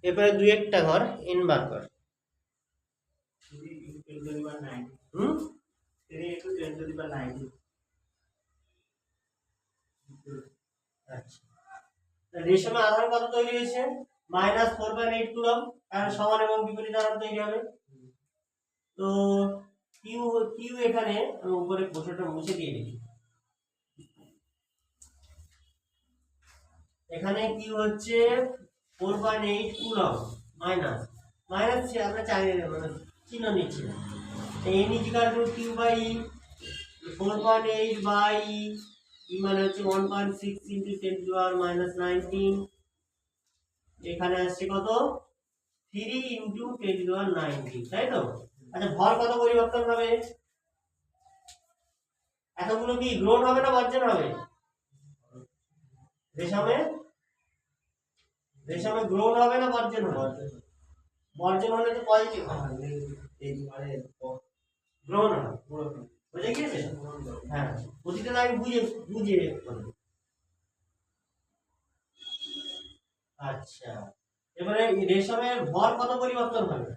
এরপরে 2 একটা ঘর n বার কর। হুম, আচ্ছা রেশমে আধান কত তৈরি হয়েছে? -4.8 কুলম্ব, কারণ সমান এবং বিপরীত আধান তৈরি হবে। তো কিউ কিউ এখানে আমি উপরে বসেটা মুছে দিয়ে দিই। এখানে কিউ হচ্ছে 4.8 কুলম্ব মাইনাস মাইনাস আমরা চাই মানে চিহ্ন নিচ্ছি না। n equal to Q by 4.8 by E মানে হচ্ছে 1.6 ইনটু 10 টু পাওয়ার -19। এখানে আসছে কত? 3 ইনটু 10 টু পাওয়ার 19, তাই তো? আচ্ছা ভর কত পরিবর্তন হবে? এতগুলো কি গ্রহণ হবে না বর্জন হবে? রেশমে রেশমে গ্রহণ হবে না বর্জন হবে? বর্জন হলে তো পজিটিভ হবে, এই মানে গ্রহণ হবে। বুঝে গিয়েছে? হ্যাঁ, প্রতিটা লাইন বুঝে বুঝে করবে। আচ্ছা এবারে রেশমের ভর কত পরিবর্তন হবে?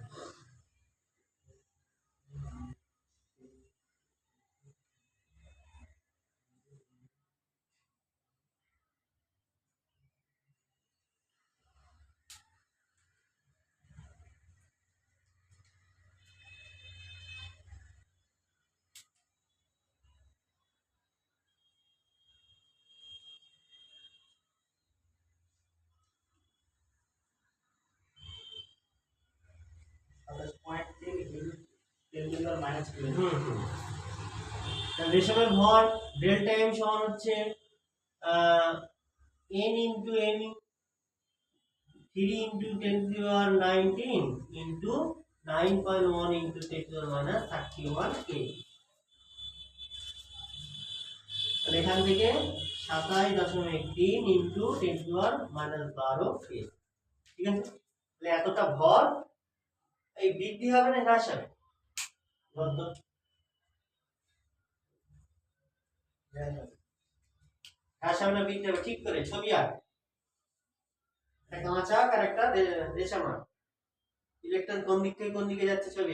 রেশমের ভর ডেল্টা এম সমান হচ্ছে n into n 3 into 10 to the power 19 into 9.1 into 10 to the power -31 k। তাহলে এখান থেকে 27.3 into 10 to the power -12 k। ঠিক আছে, তাহলে এতটা ভর এই বৃদ্ধি হবে না হ্রাস হবে? হ্রাস হবে না বৃদ্ধি হবে? ঠিক করে ছবি আঁক। একটা কাঁচা আর একটা রেশম আঁক। ইলেকট্রন কোন দিক থেকে কোন দিকে যাচ্ছে ছবি